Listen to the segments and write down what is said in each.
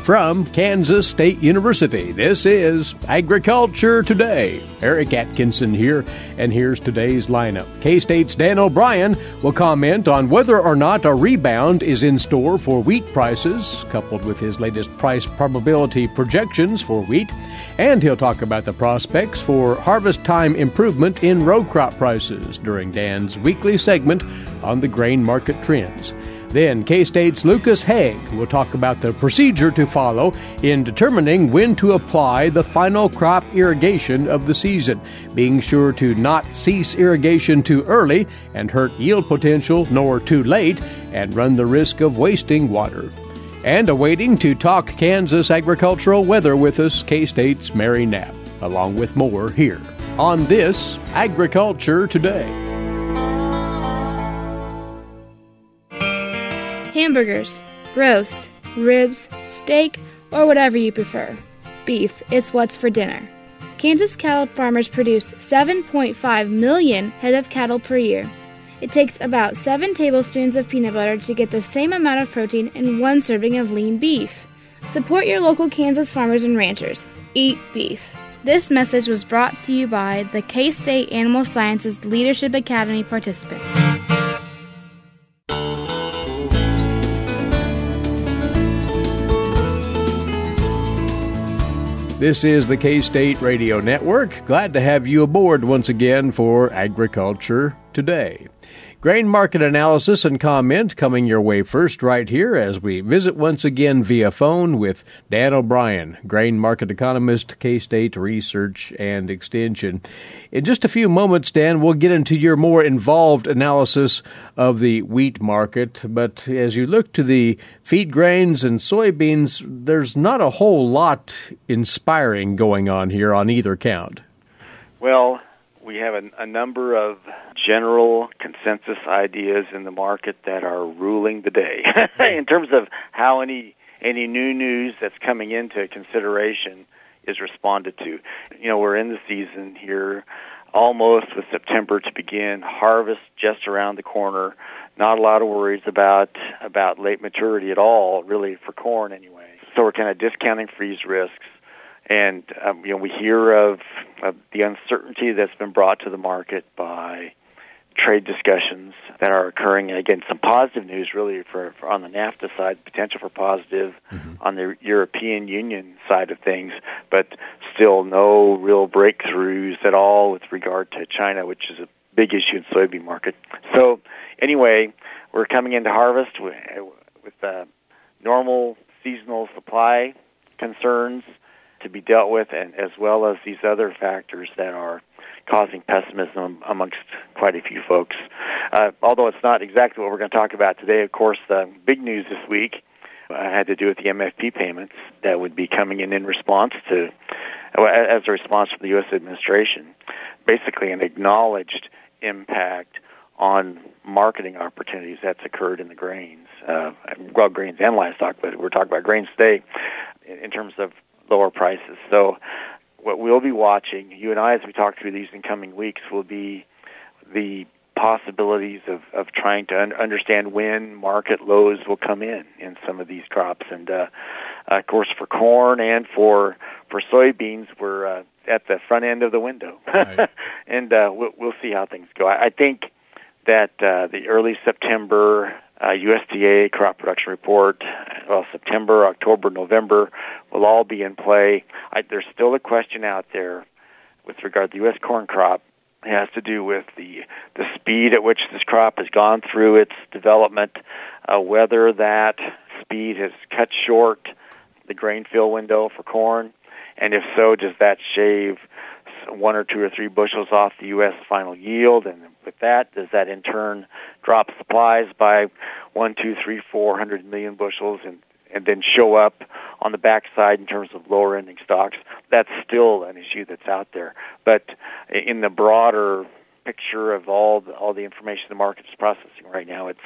from Kansas State University. This is Agriculture Today. Eric Atkinson here, and here's today's lineup. K-State's Dan O'Brien will comment on whether or not a rebound is in store for wheat prices, coupled with his latest price probability projections for wheat, and he'll talk about the prospects for harvest time improvement in row crop prices during Dan's weekly segment on the grain market trends. Then K-State's Lucas Haag will talk about the procedure to follow in determining when to apply the final crop irrigation of the season, being sure to not cease irrigation too early and hurt yield potential, nor too late and run the risk of wasting water. And awaiting to talk Kansas agricultural weather with us, K-State's Mary Knapp, along with more here on this Agriculture Today. Hamburgers, roast, ribs, steak, or whatever you prefer. Beef, it's what's for dinner. Kansas cattle farmers produce 7.5 million head of cattle per year. It takes about 7 tablespoons of peanut butter to get the same amount of protein in 1 serving of lean beef. Support your local Kansas farmers and ranchers. Eat beef. This message was brought to you by the K-State Animal Sciences Leadership Academy participants. This is the K-State Radio Network. Glad to have you aboard once again for Agriculture Today. Grain market analysis and comment coming your way first right here as we visit once again via phone with Dan O'Brien, grain market economist, K-State Research and Extension. In just a few moments, Dan, we'll get into your more involved analysis of the wheat market. But as you look to the feed grains and soybeans, there's not a whole lot inspiring going on here on either count. Well, we have a number of general consensus ideas in the market that are ruling the day in terms of how any new news that's coming into consideration is responded to. You know, we're in the season here, almost with September to begin, harvest just around the corner. Not a lot of worries about late maturity at all, really, for corn anyway. So we're kind of discounting freeze risks. And, we hear of the uncertainty that's been brought to the market by trade discussions that are occurring. And again, some positive news really for on the NAFTA side, potential for positive on the European Union side of things, but still no real breakthroughs at all with regard to China, which is a big issue in the soybean market. So anyway, we're coming into harvest with normal seasonal supply concerns to be dealt with, and as well as these other factors that are causing pessimism amongst quite a few folks. Although it's not exactly what we're going to talk about today, of course, the big news this week had to do with the MFP payments that would be coming in response to, as a response from the U.S. administration, basically an acknowledged impact on marketing opportunities that's occurred in the grains, grains and livestock, but we're talking about grains today in terms of lower prices. So what we'll be watching, you and I, as we talk through these in coming weeks, will be the possibilities of trying to understand when market lows will come in some of these crops. And, of course, for corn and for soybeans, we're at the front end of the window. Right. And we'll see how things go. I think that the early September USDA crop production report, September, October, November, will all be in play. There's still a question out there with regard to the U.S. corn crop. It has to do with the speed at which this crop has gone through its development, whether that speed has cut short the grain fill window for corn, and if so, does that shave 1 or 2 or 3 bushels off the U.S. final yield? And with that, does that in turn drop supplies by 1, 2, 3, 400 million bushels and then show up on the backside in terms of lower ending stocks? That's still an issue that's out there. But in the broader picture of all the information the market is processing right now, it's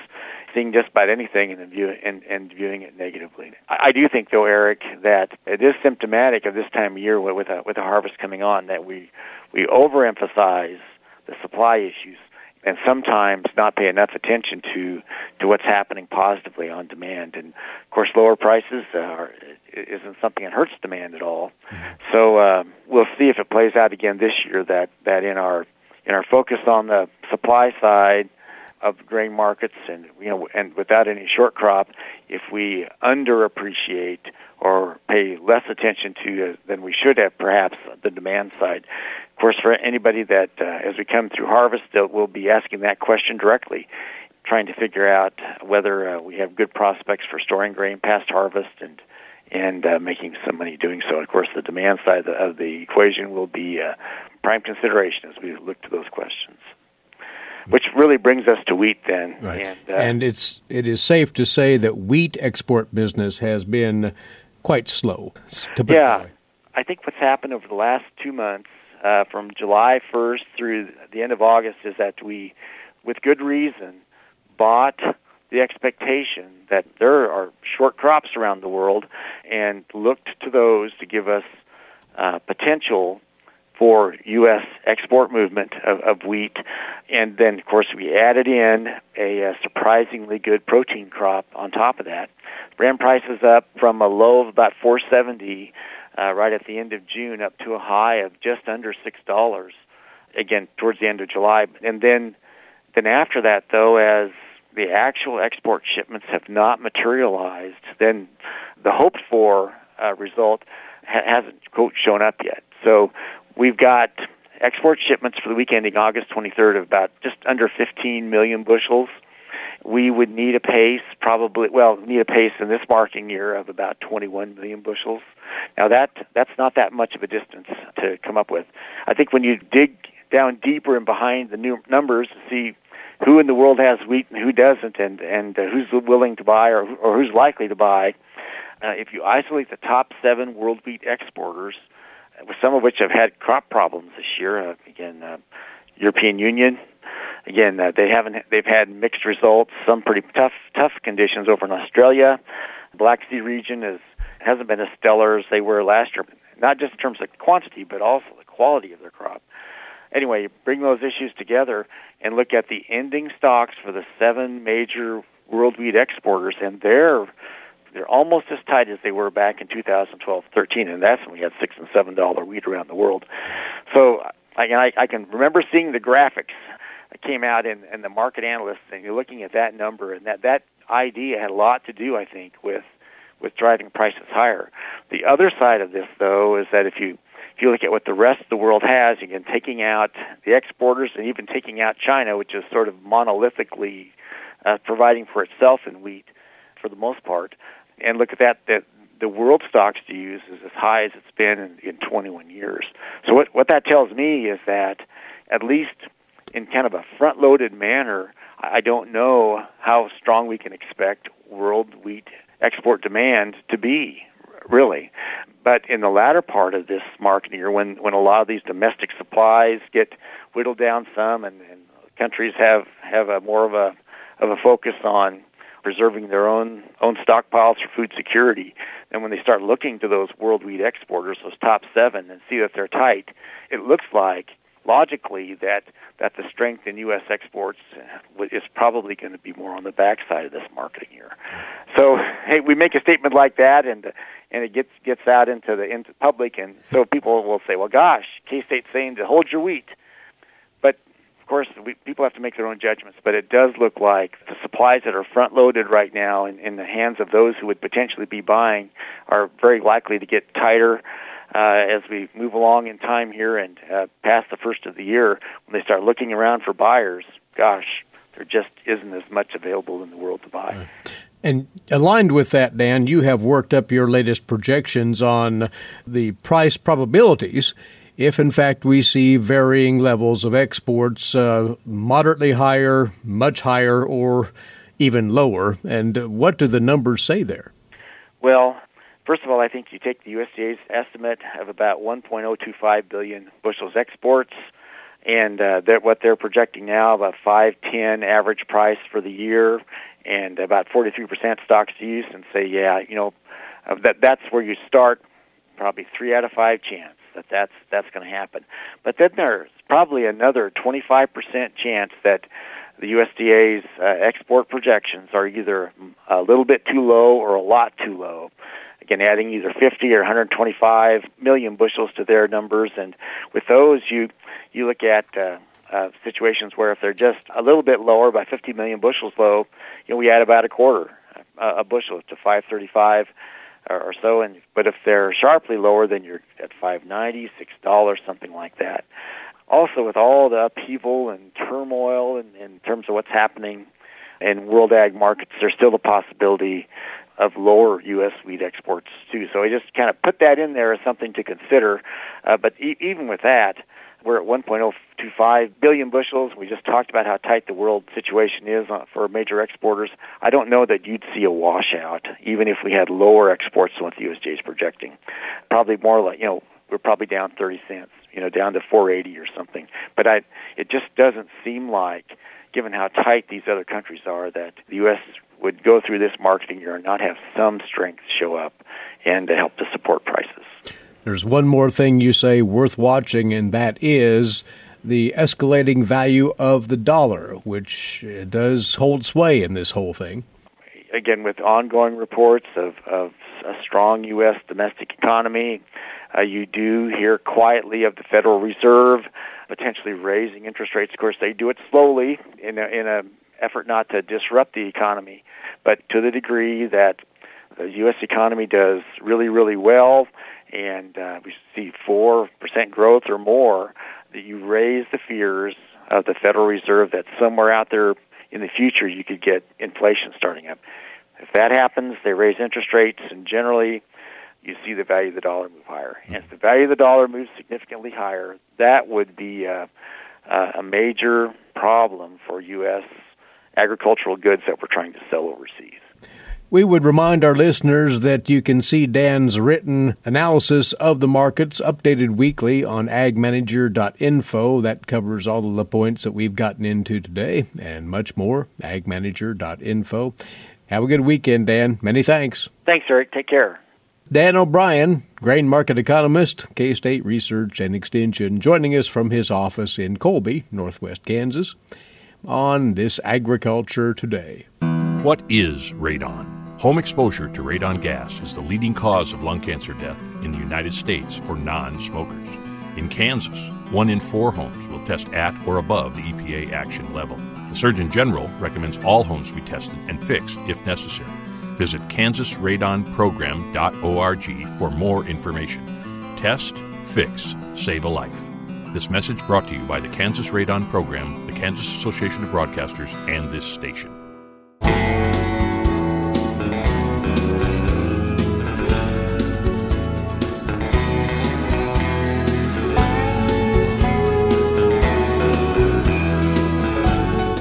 seeing just about anything and viewing it negatively. I do think, though, Eric, that it is symptomatic of this time of year with a harvest coming on that we overemphasize the supply issues and sometimes not pay enough attention to what's happening positively on demand. And, of course, lower prices isn't something that hurts demand at all. So we'll see if it plays out again this year. That in our focus on the supply side of grain markets, and without any short crop, if we underappreciate or pay less attention to than we should have, perhaps the demand side. Of course, for anybody that as we come through harvest, we'll be asking that question directly, trying to figure out whether we have good prospects for storing grain past harvest and making some money doing so. And of course, the demand side of the equation will be prime consideration as we look to those questions. Which really brings us to wheat then. Right. And it is safe to say that wheat export business has been quite slow. Yeah. I think what's happened over the last 2 months, from July 1st through the end of August, is that we, with good reason, bought the expectation that there are short crops around the world and looked to those to give us potential for U.S. export movement of wheat. And then, of course, we added in a surprisingly good protein crop on top of that. Bran price is up from a low of about $4.70 right at the end of June up to a high of just under $6, again, towards the end of July. And then after that, though, as the actual export shipments have not materialized, then the hoped-for result hasn't, quote, shown up yet. So we've got export shipments for the week ending August 23rd of about just under 15 million bushels. We would need a pace in this marketing year of about 21 million bushels. Now that's not that much of a distance to come up with. I think when you dig down deeper and behind the new numbers to see who in the world has wheat and who doesn't, and who's willing to buy or who's likely to buy, if you isolate the top 7 world wheat exporters, some of which have had crop problems this year. European Union. Again, they've had mixed results. Some pretty tough conditions over in Australia. The Black Sea region hasn't been as stellar as they were last year, not just in terms of quantity, but also the quality of their crop. Anyway, you bring those issues together and look at the ending stocks for the 7 major world wheat exporters, and they're almost as tight as they were back in 2012-13, and that's when we had $6 and $7 wheat around the world. So I can remember seeing the graphics that came out in the market analysts, and you're looking at that number, and that idea had a lot to do, I think, with driving prices higher. The other side of this, though, is that if you look at what the rest of the world has, again, taking out the exporters and even taking out China, which is sort of monolithically providing for itself in wheat for the most part, and look at that the world stocks to use is as high as it's been in 21 years. So what that tells me is that, at least in kind of a front-loaded manner, I don't know how strong we can expect world wheat export demand to be, really. But in the latter part of this marketing year, when a lot of these domestic supplies get whittled down some, and countries have a more of a focus on preserving their own stockpiles for food security, and when they start looking to those world wheat exporters, those top 7, and see that they're tight, it looks like, logically, that the strength in U.S. exports is probably going to be more on the backside of this marketing year. So, hey, we make a statement like that, and it gets out into public, and so people will say, well, gosh, K-State's saying to hold your wheat. But of course, people have to make their own judgments, but it does look like the supplies that are front-loaded right now in the hands of those who would potentially be buying are very likely to get tighter as we move along in time here and past the first of the year. When they start looking around for buyers, gosh, there just isn't as much available in the world to buy. Right. And aligned with that, Dan, you have worked up your latest projections on the price probabilities if, in fact, we see varying levels of exports, moderately higher, much higher, or even lower. And what do the numbers say there? Well, first of all, I think you take the USDA's estimate of about 1.025 billion bushels exports, and what they're projecting now, about 5.10 average price for the year, and about 43% stocks to use, and say, that's where you start, probably 3 out of 5 chance that's going to happen. But then there's probably another 25% chance that the USDA's export projections are either a little bit too low or a lot too low. again, adding either 50 or 125 million bushels to their numbers. And with those, you look at situations where if they're just a little bit lower, by 50 million bushels low, we add about a quarter a bushel to 535 or so. But if they're sharply lower, then you're at $5.90, $6, something like that. Also, with all the upheaval and turmoil in terms of what's happening in world ag markets, there's still the possibility of lower U.S. wheat exports, too. So I just kind of put that in there as something to consider. But even with that, we're at 1.025 billion bushels. We just talked about how tight the world situation is for major exporters. I don't know that you'd see a washout, even if we had lower exports than what the USDA is projecting. Probably more like, we're probably down 30 cents, down to 480 or something. But it just doesn't seem like, given how tight these other countries are, that the U.S. would go through this marketing year and not have some strength show up and to help to support prices. There's one more thing you say worth watching, and that is the escalating value of the dollar, which does hold sway in this whole thing. Again, with ongoing reports of a strong U.S. domestic economy, you do hear quietly of the Federal Reserve potentially raising interest rates. Of course, they do it slowly in an effort not to disrupt the economy, but to the degree that the U.S. economy does really, really well, and we see 4% growth or more, that you raise the fears of the Federal Reserve that somewhere out there in the future you could get inflation starting up. If that happens, they raise interest rates, and generally you see the value of the dollar move higher. And if the value of the dollar moves significantly higher, that would be a major problem for U.S. agricultural goods that we're trying to sell overseas. We would remind our listeners that you can see Dan's written analysis of the markets updated weekly on agmanager.info. That covers all of the points that we've gotten into today and much more, agmanager.info. Have a good weekend, Dan. Many thanks. Thanks, Eric. Take care. Dan O'Brien, grain market economist, K-State Research and Extension, joining us from his office in Colby, northwest Kansas, on This Agriculture Today. What is radon? Home exposure to radon gas is the leading cause of lung cancer death in the United States for non-smokers. In Kansas, 1 in 4 homes will test at or above the EPA action level. The Surgeon General recommends all homes be tested and fixed if necessary. Visit kansasradonprogram.org for more information. Test, fix, save a life. This message brought to you by the Kansas Radon Program, the Kansas Association of Broadcasters, and this station.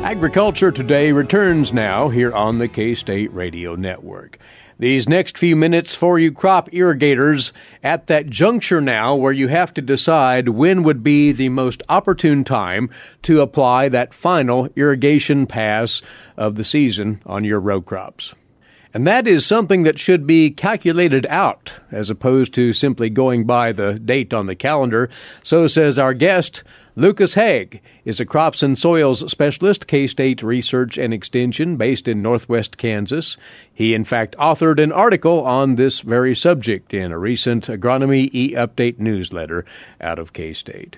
Agriculture Today returns now here on the K-State Radio Network. These next few minutes for you crop irrigators at that juncture now where you have to decide when would be the most opportune time to apply that final irrigation pass of the season on your row crops. And that is something that should be calculated out as opposed to simply going by the date on the calendar. So says our guest, Lucas Haag is a crops and soils specialist, K-State Research and Extension, based in northwest Kansas. He, in fact, authored an article on this very subject in a recent Agronomy E-Update newsletter out of K-State.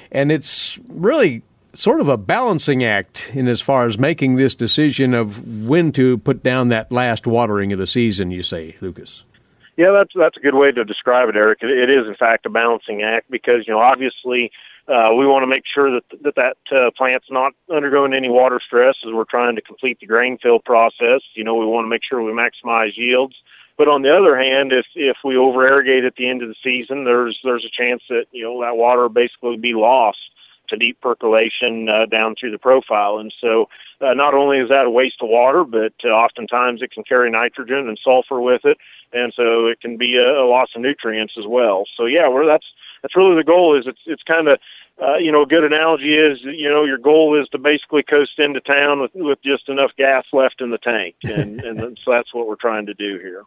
And it's really sort of a balancing act in as far as making this decision of when to put down that last watering of the season, you say, Lucas. Yeah, that's a good way to describe it, Eric. It is, in fact, a balancing act because, obviously we want to make sure that plant's not undergoing any water stress as we're trying to complete the grain fill process. We want to make sure we maximize yields. But on the other hand, if we over-irrigate at the end of the season, there's a chance that, that water will basically be lost to deep percolation down through the profile. And so not only is that a waste of water, but oftentimes it can carry nitrogen and sulfur with it. And so it can be a loss of nutrients as well. So, yeah, that's really the goal. Is it's kind of, a good analogy is, your goal is to basically coast into town with just enough gas left in the tank. And so that's what we're trying to do here.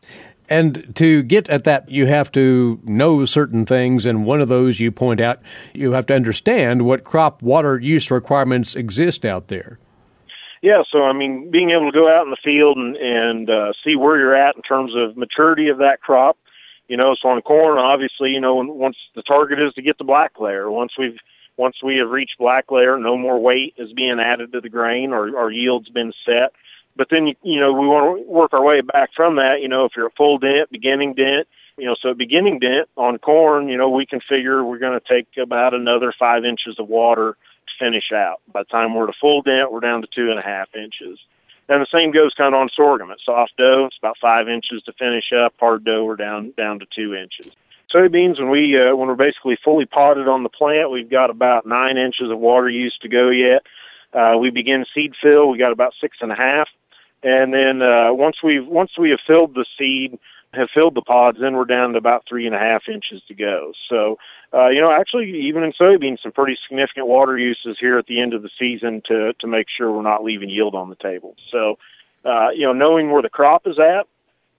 And to get at that, you have to know certain things. And one of those you point out, you have to understand what crop water use requirements exist out there. Yeah, so, being able to go out in the field and see where you're at in terms of maturity of that crop, So on corn, obviously, once the target is to get the black layer, once we have reached black layer, no more weight is being added to the grain, or our yield's been set. But then, we want to work our way back from that. If you're at full dent, beginning dent, so beginning dent on corn, we can figure we're going to take about another 5 inches of water to finish out. By the time we're to full dent, we're down to 2.5 inches. And the same goes kind of on sorghum. At soft dough, it's about 5 inches to finish up. Hard dough, we're down to 2 inches. Soybeans, when we're basically fully potted on the plant, we've got about 9 inches of water use to go yet. We begin seed fill, we got about 6.5. And then once we have filled the seed, have filled the pods, then we're down to about 3.5 inches to go. So, actually, even in soybeans, some pretty significant water uses here at the end of the season to make sure we're not leaving yield on the table. So, knowing where the crop is at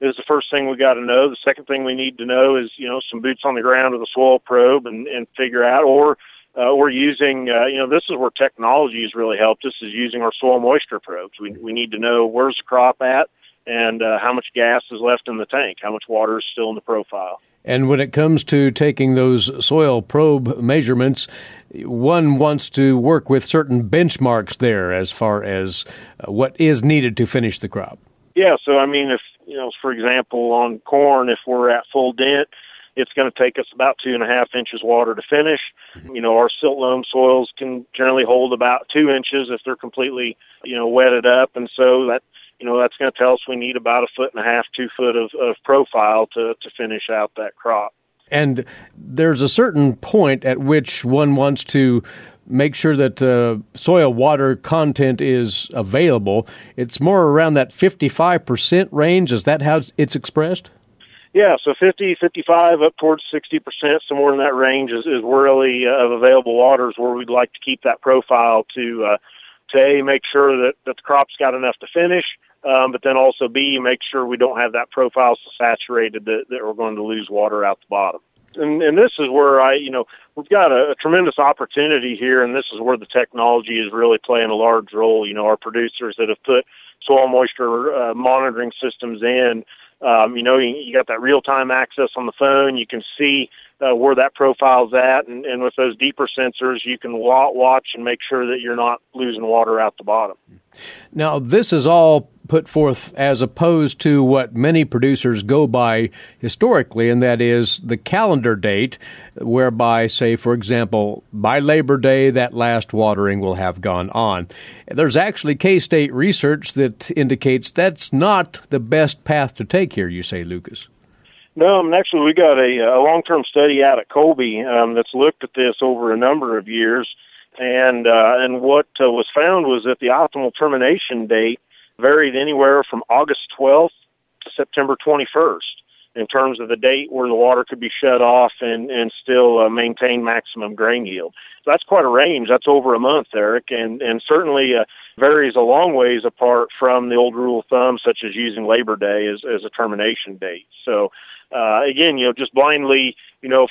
is the first thing we got to know. The second thing we need to know is, some boots on the ground with a soil probe and figure out, or we're using, this is where technology has really helped us, is using our soil moisture probes. We need to know where's the crop at, and how much gas is left in the tank, how much water is still in the profile. And when it comes to taking those soil probe measurements, one wants to work with certain benchmarks there as far as what is needed to finish the crop. Yeah, so if, for example, on corn, if we're at full dent, it's going to take us about 2.5 inches water to finish. Our silt loam soils can generally hold about 2 inches if they're completely, wetted up. And so that's going to tell us we need about 1.5 feet, 2 foot of profile to finish out that crop. And there's a certain point at which one wants to make sure that soil water content is available. It's more around that 55% range. Is that how it's expressed? Yeah, so 50, 55, up towards 60%, somewhere in that range is really of available waters where we'd like to keep that profile to A, make sure that the crop's got enough to finish, but then also B, make sure we don't have that profile so saturated that we're going to lose water out the bottom. And this is where we've got a tremendous opportunity here, and this is where the technology is really playing a large role. Our producers that have put soil moisture monitoring systems in, you got that real-time access on the phone. You can see where that profile's at, and with those deeper sensors, you can watch and make sure that you're not losing water out the bottom. Now, this is all put forth as opposed to what many producers go by historically, and that is the calendar date, whereby, say, for example, by Labor Day, that last watering will have gone on. There's actually K-State research that indicates that's not the best path to take here, you say, Lucas. No, actually, we got a long-term study out at Colby that's looked at this over a number of years, and what was found was that the optimal termination date varied anywhere from August 12th to September 21st in terms of the date where the water could be shut off and still maintain maximum grain yield. So that's quite a range. That's over a month, Eric, and certainly varies a long ways apart from the old rule of thumb, such as using Labor Day as a termination date. So, again, just blindly,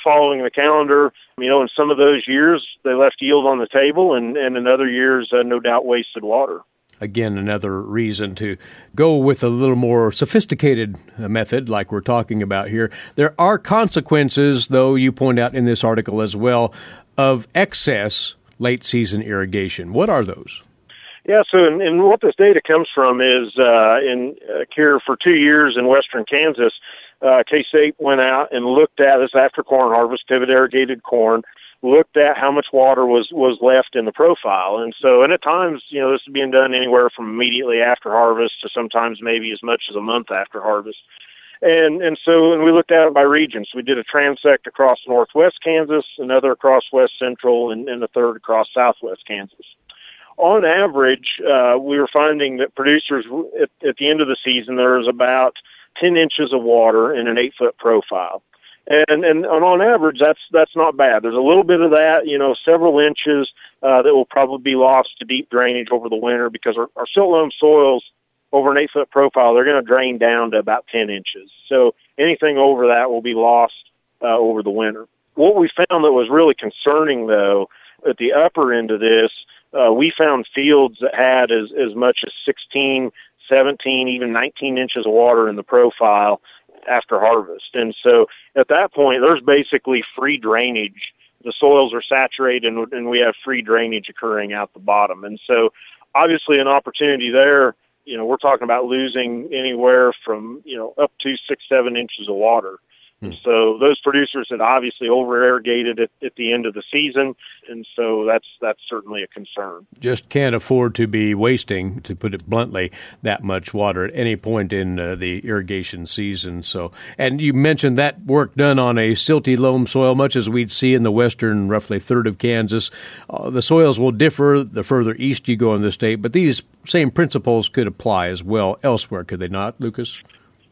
following the calendar, in some of those years, they left yield on the table, and in other years, no doubt wasted water. Again, another reason to go with a little more sophisticated method like we're talking about here. There are consequences, though, you point out in this article as well, of excess late-season irrigation. What are those? Yeah, so and what this data comes from is here for 2 years in western Kansas, K-State went out and looked at this after corn harvest, pivot irrigated corn, looked at how much water was left in the profile. And so, and at times, this is being done anywhere from immediately after harvest to sometimes maybe as much as a month after harvest. And we looked at it by regions. We did a transect across northwest Kansas, another across west central, and a third across southwest Kansas. On average, we were finding that producers at the end of the season, there was about 10 inches of water in an 8-foot profile. And on average, that's not bad. There's a little bit of that, several inches that will probably be lost to deep drainage over the winter because our silt loam soils over an 8-foot profile, they're going to drain down to about 10 inches. So anything over that will be lost over the winter. What we found that was really concerning, though, at the upper end of this, we found fields that had as much as 16, 17, even 19 inches of water in the profile. after harvest. And so at that point, there's basically free drainage. The soils are saturated and we have free drainage occurring out the bottom. And so obviously an opportunity there, we're talking about losing anywhere from, up to 6-7 inches of water. And so those producers had obviously over-irrigated at the end of the season, and so that's certainly a concern. Just can't afford to be wasting, to put it bluntly, that much water at any point in the irrigation season. So, and you mentioned that work done on a silty loam soil, much as we'd see in the western roughly third of Kansas. The soils will differ the further east you go in the state, but these same principles could apply as well elsewhere, could they not, Lucas?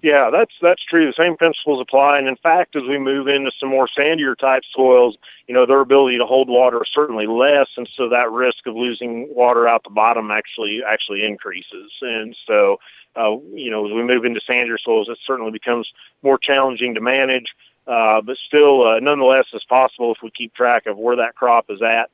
Yeah, that's true. The same principles apply. And in fact, as we move into some more sandier type soils, their ability to hold water is certainly less. And so that risk of losing water out the bottom actually increases. And so, as we move into sandier soils, it certainly becomes more challenging to manage. But still, nonetheless, it's possible if we keep track of where that crop is at,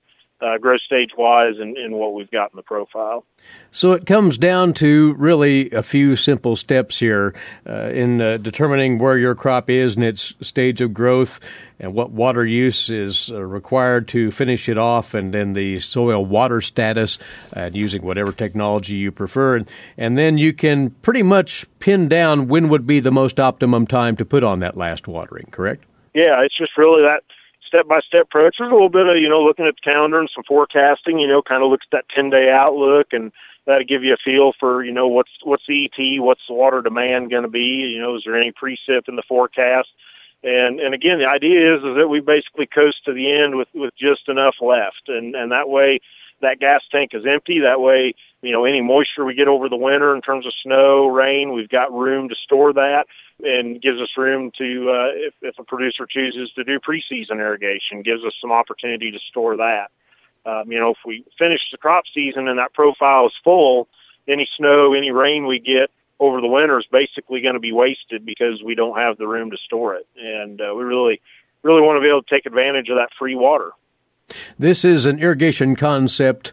growth stage-wise, and what we've got in the profile. So it comes down to really a few simple steps here in determining where your crop is in its stage of growth and what water use is required to finish it off, and then the soil water status, and using whatever technology you prefer. And then you can pretty much pin down when would be the most optimum time to put on that last watering, correct? Yeah, it's just really that step-by-step approach. There's a little bit of, looking at the calendar and some forecasting, kind of look at that 10-day outlook, and that'll give you a feel for, what's the ET, what's the water demand going to be, is there any precip in the forecast? And again, the idea is that we basically coast to the end with just enough left. And that way that gas tank is empty. That way, any moisture we get over the winter in terms of snow, rain, we've got room to store that, and gives us room to, if a producer chooses to do preseason irrigation, gives us some opportunity to store that. If we finish the crop season and that profile is full, any snow, any rain we get over the winter is basically going to be wasted because we don't have the room to store it. And we really want to be able to take advantage of that free water. This is an irrigation concept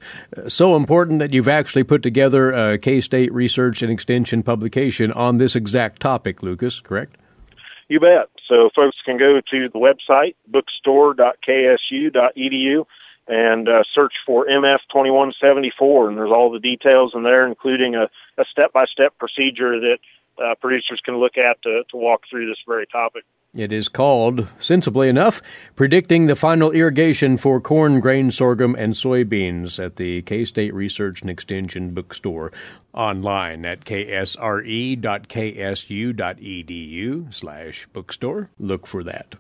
so important that you've actually put together a K-State Research and Extension publication on this exact topic, Lucas, correct? You bet. So folks can go to the website, bookstore.ksu.edu, and search for MF2174, and there's all the details in there, including a step-by-step procedure that producers can look at to walk through this very topic. It is called, sensibly enough, Predicting the Final Irrigation for Corn, Grain, Sorghum, and Soybeans at the K-State Research and Extension Bookstore, online at ksre.ksu.edu/bookstore. Look for that.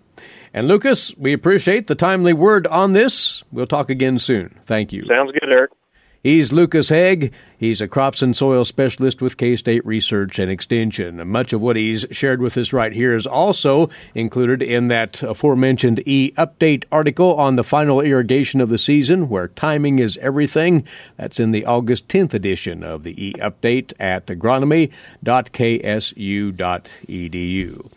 And Lucas, we appreciate the timely word on this. We'll talk again soon. Thank you. Sounds good, Eric. He's Lucas Haag. He's a crops and soil specialist with K-State Research and Extension. And much of what he's shared with us right here is also included in that aforementioned E-Update article on the final irrigation of the season, where timing is everything. That's in the August 10th edition of the E-Update at agronomy.ksu.edu.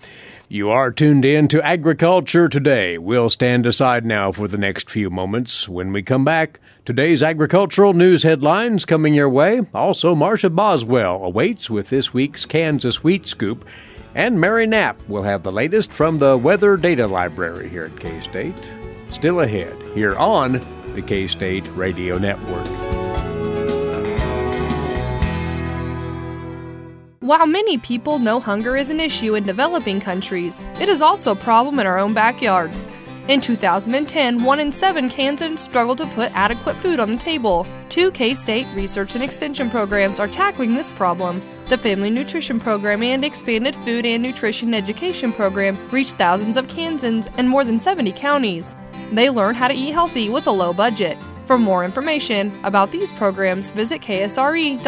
You are tuned in to Agriculture Today. We'll stand aside now for the next few moments. When we come back, today's agricultural news headlines coming your way. Also, Marcia Boswell awaits with this week's Kansas Wheat Scoop. And Mary Knapp will have the latest from the Weather Data Library here at K-State. Still ahead here on the K-State Radio Network. While many people know hunger is an issue in developing countries, it is also a problem in our own backyards. In 2010, 1 in 7 Kansans struggled to put adequate food on the table. 2 K-State Research and Extension programs are tackling this problem. The Family Nutrition Program and Expanded Food and Nutrition Education Program reach thousands of Kansans in more than 70 counties. They learn how to eat healthy with a low budget. For more information about these programs, visit ksre.ksu.edu.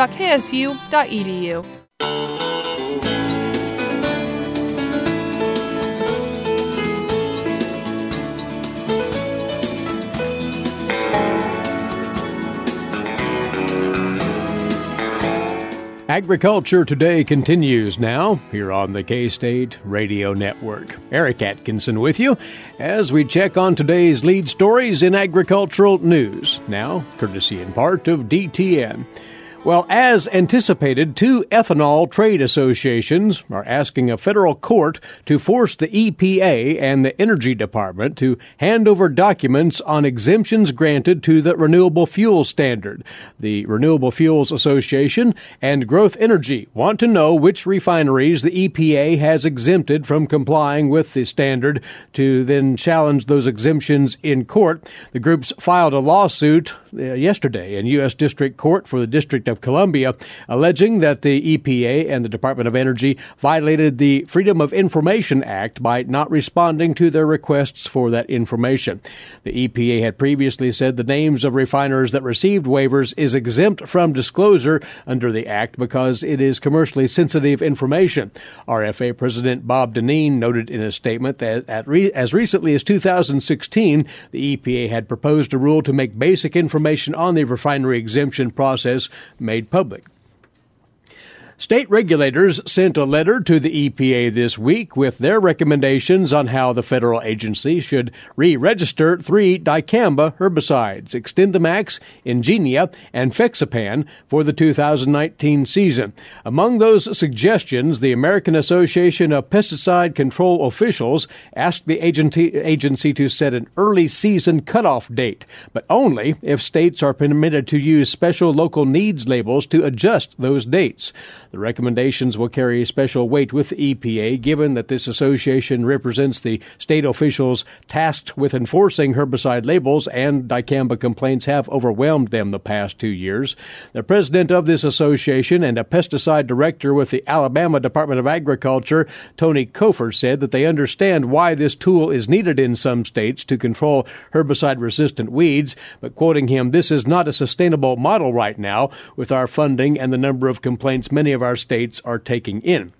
Agriculture Today continues now here on the K-State Radio Network. Eric Atkinson with you as we check on today's lead stories in agricultural news, now courtesy in part of DTN. Well, as anticipated, two ethanol trade associations are asking a federal court to force the EPA and the Energy Department to hand over documents on exemptions granted to the Renewable Fuels Standard. The Renewable Fuels Association and Growth Energy want to know which refineries the EPA has exempted from complying with the standard to then challenge those exemptions in court. The groups filed a lawsuit yesterday in U.S. District Court for the District of Columbia, alleging that the EPA and the Department of Energy violated the Freedom of Information Act by not responding to their requests for that information. The EPA had previously said the names of refiners that received waivers is exempt from disclosure under the act because it is commercially sensitive information. RFA President Bob Dineen noted in a statement that as recently as 2016, the EPA had proposed a rule to make basic information on the refinery exemption process made public. State regulators sent a letter to the EPA this week with their recommendations on how the federal agency should re-register 3 dicamba herbicides, XtendiMax, Ingenia, and Fexapan, for the 2019 season. Among those suggestions, the American Association of Pesticide Control Officials asked the agency to set an early season cutoff date, but only if states are permitted to use special local needs labels to adjust those dates. The recommendations will carry special weight with the EPA, given that this association represents the state officials tasked with enforcing herbicide labels, and dicamba complaints have overwhelmed them the past 2 years. The president of this association and a pesticide director with the Alabama Department of Agriculture, Tony Kofer, said that they understand why this tool is needed in some states to control herbicide-resistant weeds, but quoting him, "This is not a sustainable model right now with our funding and the number of complaints many of our states are taking in."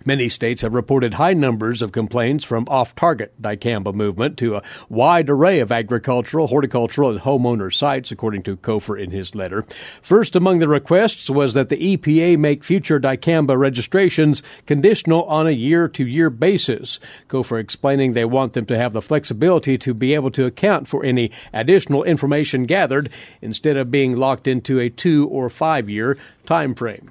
Many states have reported high numbers of complaints from off-target dicamba movement to a wide array of agricultural, horticultural, and homeowner sites, according to Kofer in his letter. First among the requests was that the EPA make future dicamba registrations conditional on a year-to-year basis. Kofer explaining they want them to have the flexibility to be able to account for any additional information gathered instead of being locked into a 2 or 5 year time frame.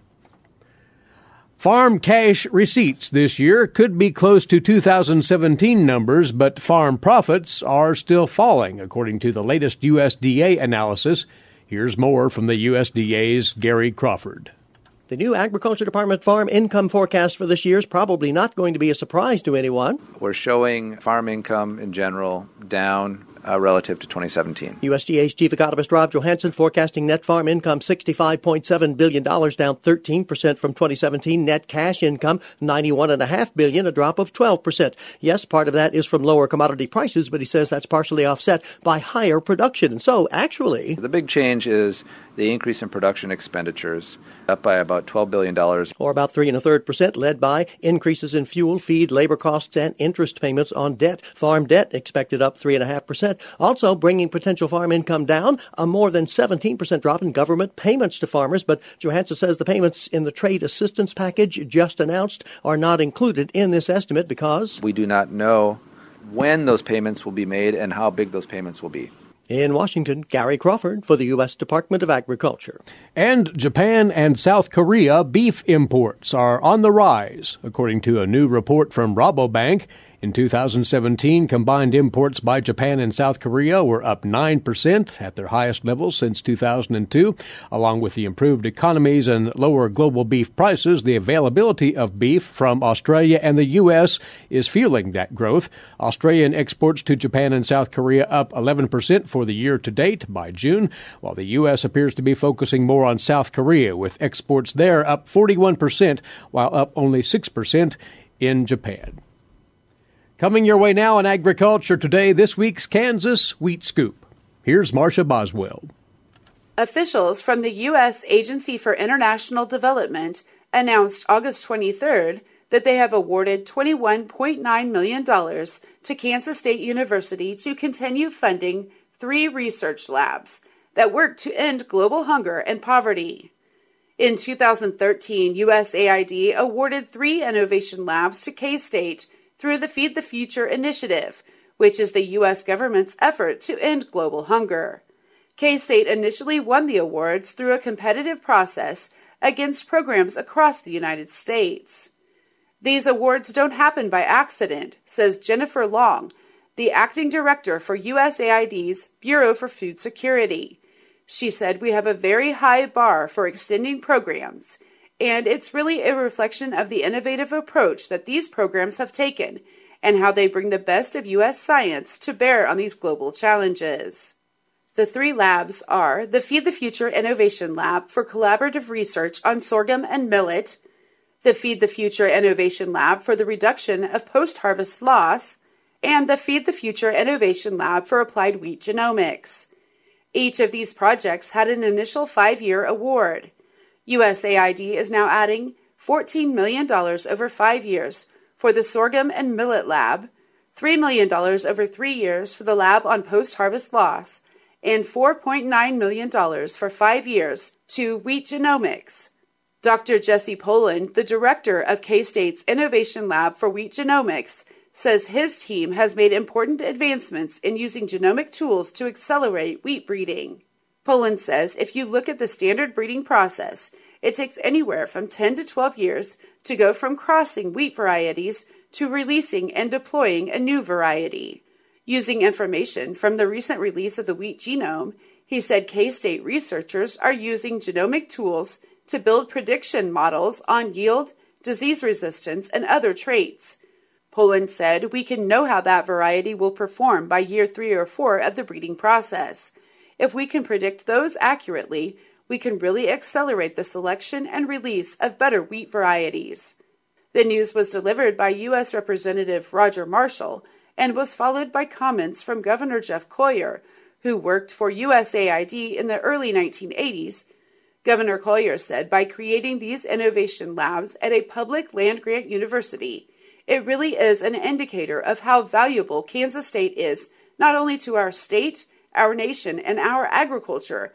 Farm cash receipts this year could be close to 2017 numbers, but farm profits are still falling, according to the latest USDA analysis. Here's more from the USDA's Gary Crawford. The new Agriculture Department farm income forecast for this year is probably not going to be a surprise to anyone. We're showing farm income in general down relative to 2017. USDA's chief economist Rob Johansson forecasting net farm income $65.7 billion, down 13% from 2017. Net cash income $91.5 billion, a drop of 12%. Yes, part of that is from lower commodity prices, but he says that's partially offset by higher production. And so, actually, the big change is the increase in production expenditures, up by about $12 billion. Or about 3.33%, led by increases in fuel, feed, labor costs, and interest payments on debt. Farm debt expected up 3.5%. Also bringing potential farm income down, a more than 17% drop in government payments to farmers. But Johansson says the payments in the trade assistance package just announced are not included in this estimate because we do not know when those payments will be made and how big those payments will be. In Washington, Gary Crawford for the U.S. Department of Agriculture. And Japan and South Korea beef imports are on the rise, according to a new report from Rabobank. In 2017, combined imports by Japan and South Korea were up 9% at their highest level since 2002. Along with the improved economies and lower global beef prices, the availability of beef from Australia and the U.S. is fueling that growth. Australian exports to Japan and South Korea up 11% for the year to date by June, while the U.S. appears to be focusing more on South Korea, with exports there up 41%, while up only 6% in Japan. Coming your way now on Agriculture Today, this week's Kansas Wheat Scoop. Here's Marcia Boswell. Officials from the U.S. Agency for International Development announced August 23rd that they have awarded $21.9 million to Kansas State University to continue funding 3 research labs that work to end global hunger and poverty. In 2013, USAID awarded 3 innovation labs to K-State through the Feed the Future initiative, which is the U.S. government's effort to end global hunger. K-State initially won the awards through a competitive process against programs across the United States. These awards don't happen by accident, says Jennifer Long, the acting director for USAID's Bureau for Food Security. She said, "We have a very high bar for extending programs, and it's really a reflection of the innovative approach that these programs have taken and how they bring the best of U.S. science to bear on these global challenges." The three labs are the Feed the Future Innovation Lab for collaborative research on sorghum and millet, the Feed the Future Innovation Lab for the reduction of post-harvest loss, and the Feed the Future Innovation Lab for applied wheat genomics. Each of these projects had an initial 5-year award. USAID is now adding $14 million over 5 years for the Sorghum and Millet Lab, $3 million over 3 years for the Lab on Post-Harvest Loss, and $4.9 million for 5 years to Wheat Genomics. Dr. Jesse Poland, the director of K-State's Innovation Lab for Wheat Genomics, says his team has made important advancements in using genomic tools to accelerate wheat breeding. Poland says if you look at the standard breeding process, it takes anywhere from 10 to 12 years to go from crossing wheat varieties to releasing and deploying a new variety. Using information from the recent release of the wheat genome, he said K-State researchers are using genomic tools to build prediction models on yield, disease resistance, and other traits. Poland said, "We can know how that variety will perform by year 3 or 4 of the breeding process. If we can predict those accurately, we can really accelerate the selection and release of better wheat varieties." The news was delivered by U.S. Representative Roger Marshall and was followed by comments from Governor Jeff Colyer, who worked for USAID in the early 1980s. Governor Colyer said by creating these innovation labs at a public land-grant university, it really is an indicator of how valuable Kansas State is not only to our state, our nation, and our agriculture,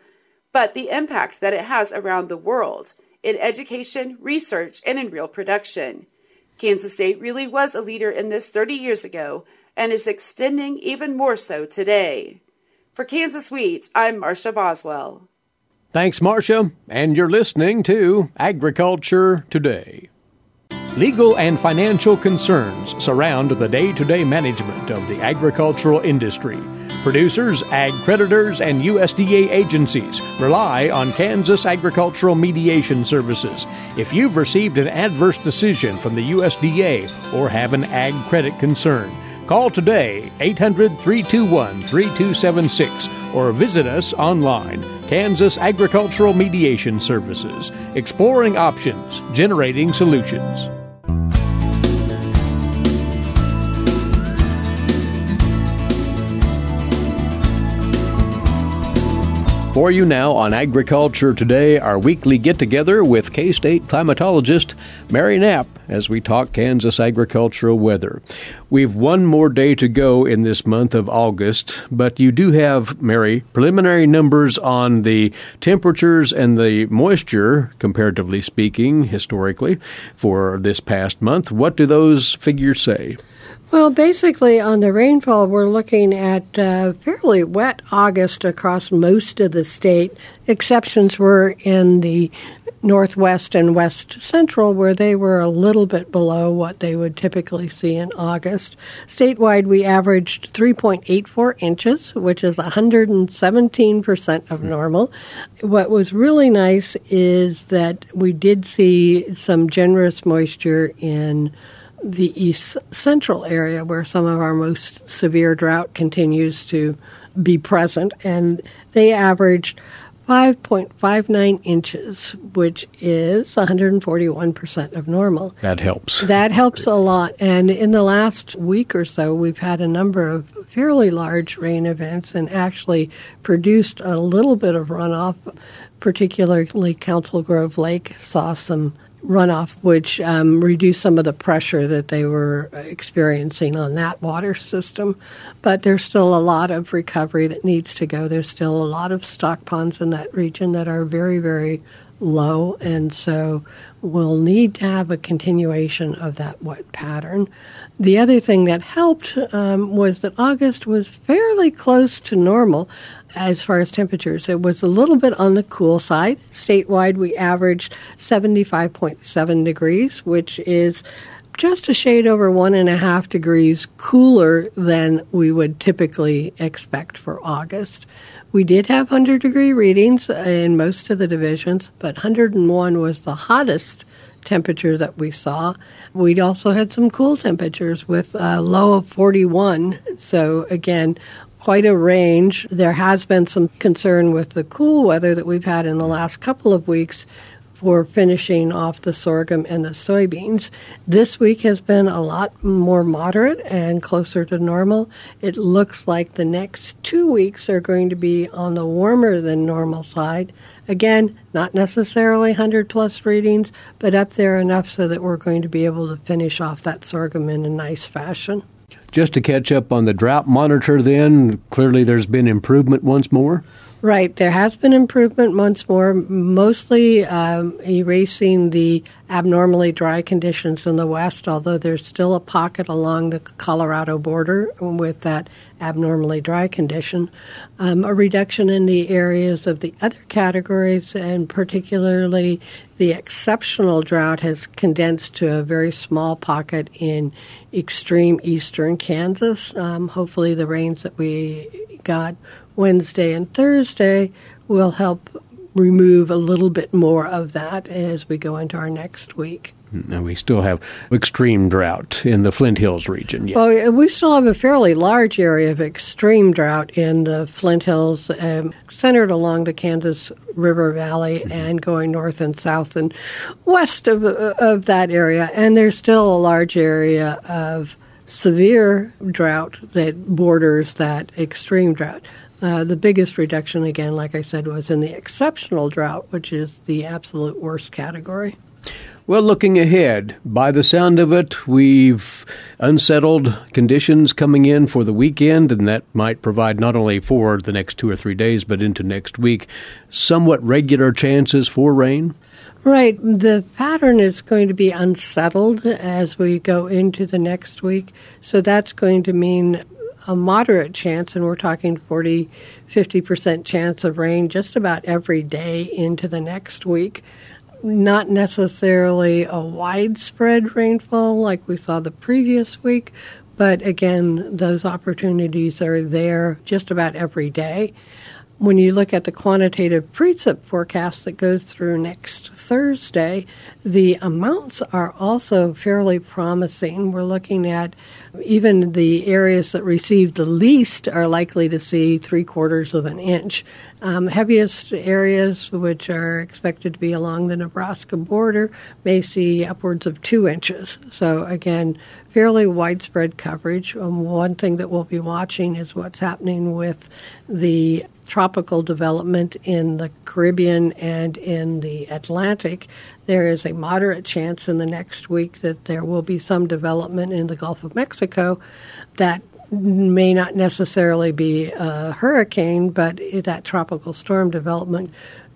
but the impact that it has around the world in education, research, and in real production. Kansas State really was a leader in this 30 years ago and is extending even more so today. For Kansas Wheat, I'm Marcia Boswell. Thanks, Marcia, and you're listening to Agriculture Today. Legal and financial concerns surround the day-to-day management of the agricultural industry. Producers, ag creditors, and USDA agencies rely on Kansas Agricultural Mediation Services. If you've received an adverse decision from the USDA or have an ag credit concern, call today, 800-321-3276, or visit us online, Kansas Agricultural Mediation Services, exploring options, generating solutions. For you now on Agriculture Today, our weekly get-together with K-State climatologist Mary Knapp as we talk Kansas agricultural weather. We've one more day to go in this month of August, but you do have, Mary, preliminary numbers on the temperatures and the moisture, comparatively speaking, historically, for this past month. What do those figures say? Well, basically, on the rainfall, we're looking at fairly wet August across most of the state. Exceptions were in the northwest and west central, where they were a little bit below what they would typically see in August. Statewide, we averaged 3.84 inches, which is 117% of normal. What was really nice is that we did see some generous moisture in the east central area, where some of our most severe drought continues to be present, and they averaged 5.59 inches, which is 141% of normal. That helps. That helps a lot. And in the last week or so, we've had a number of fairly large rain events and actually produced a little bit of runoff, particularly Council Grove Lake saw some runoff, which reduced some of the pressure that they were experiencing on that water system. But there's still a lot of recovery that needs to go. There's still a lot of stock ponds in that region that are very, very low, and so we'll need to have a continuation of that wet pattern. The other thing that helped was that August was fairly close to normal as far as temperatures. It was a little bit on the cool side. Statewide, we averaged 75.7 degrees, which is just a shade over 1.5 degrees cooler than we would typically expect for August. We did have 100-degree readings in most of the divisions, but 101 was the hottest temperature that we saw. We also had some cool temperatures with a low of 41. So again, quite a range. There has been some concern with the cool weather that we've had in the last couple of weeks for finishing off the sorghum and the soybeans. This week has been a lot more moderate and closer to normal. It looks like the next 2 weeks are going to be on the warmer than normal side. Again, not necessarily 100-plus readings, but up there enough so that we're going to be able to finish off that sorghum in a nice fashion. Just to catch up on the drought monitor then, clearly there's been improvement once more? Right. There has been improvement once more, mostly erasing the abnormally dry conditions in the west, although there's still a pocket along the Colorado border with that abnormally dry condition. A reduction in the areas of the other categories, and particularly the exceptional drought has condensed to a very small pocket in extreme eastern Kansas. Hopefully the rains that we got Wednesday and Thursday will help remove a little bit more of that as we go into our next week. And we still have extreme drought in the Flint Hills region. Yeah. Well, we still have a fairly large area of extreme drought in the Flint Hills, centered along the Kansas River Valley and going north and south and west of that area. And there's still a large area of severe drought that borders that extreme drought. The biggest reduction, again, like I said, was in the exceptional drought, which is the absolute worst category. Well, looking ahead, by the sound of it, we've unsettled conditions coming in for the weekend, and that might provide not only for the next 2 or 3 days, but into next week, somewhat regular chances for rain. Right. The pattern is going to be unsettled as we go into the next week, so that's going to mean a moderate chance, and we're talking 40-50% chance of rain just about every day into the next week. Not necessarily a widespread rainfall like we saw the previous week, but again, those opportunities are there just about every day. When you look at the quantitative precip forecast that goes through next Thursday, the amounts are also fairly promising. We're looking at even the areas that receive the least are likely to see 3/4 of an inch. Heaviest areas, which are expected to be along the Nebraska border, may see upwards of 2 inches. So again, fairly widespread coverage. One thing that we'll be watching is what's happening with the tropical development in the Caribbean and in the Atlantic. There is a moderate chance in the next week that there will be some development in the Gulf of Mexico that may not necessarily be a hurricane, but that tropical storm development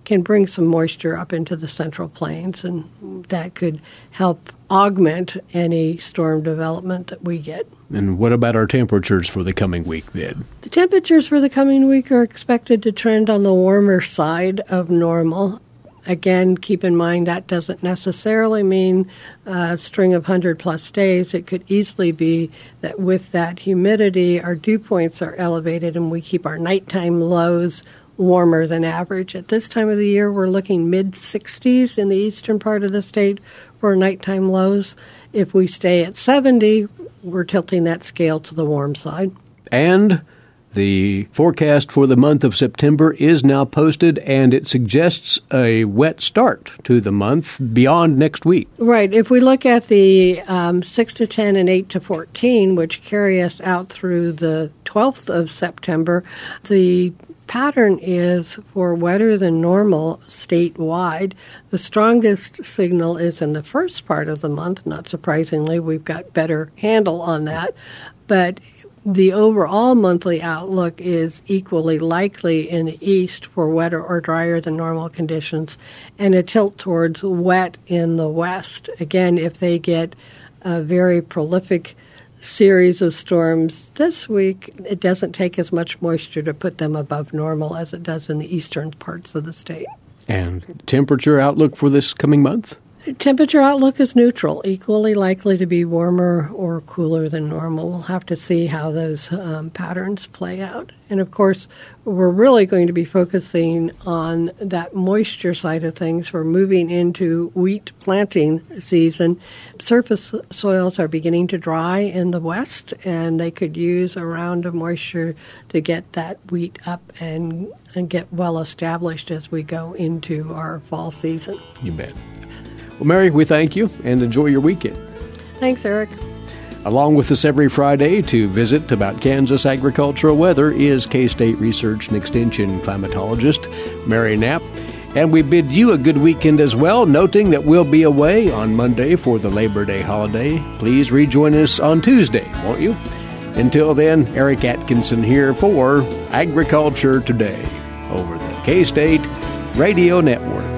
can bring some moisture up into the Central Plains, and that could help augment any storm development that we get. And what about our temperatures for the coming week then? The temperatures for the coming week are expected to trend on the warmer side of normal. Again, keep in mind that doesn't necessarily mean a string of 100-plus days. It could easily be that with that humidity, our dew points are elevated and we keep our nighttime lows warmer than average. At this time of the year, we're looking mid-60s in the eastern part of the state for nighttime lows. If we stay at 70, we're tilting that scale to the warm side. And the forecast for the month of September is now posted, and it suggests a wet start to the month beyond next week. Right. If we look at the 6 to 10 and 8 to 14, which carry us out through the 12th of September, the pattern is for wetter than normal statewide. The strongest signal is in the first part of the month. Not surprisingly, we've got better handle on that. But The overall monthly outlook is equally likely in the east for wetter or drier than normal conditions, and a tilt towards wet in the west. Again, if they get a very prolific series of storms this week, it doesn't take as much moisture to put them above normal as it does in the eastern parts of the state. And temperature outlook for this coming month? Temperature outlook is neutral, equally likely to be warmer or cooler than normal. We'll have to see how those patterns play out. And, of course, we're really going to be focusing on that moisture side of things. We're moving into wheat planting season. Surface soils are beginning to dry in the west, and they could use a round of moisture to get that wheat up and get well established as we go into our fall season. You bet. Well, Mary, we thank you and enjoy your weekend. Thanks, Eric. Along with us every Friday to visit about Kansas agricultural weather is K-State Research and Extension climatologist Mary Knapp. And we bid you a good weekend as well, noting that we'll be away on Monday for the Labor Day holiday. Please rejoin us on Tuesday, won't you? Until then, Eric Atkinson here for Agriculture Today over the K-State Radio Network.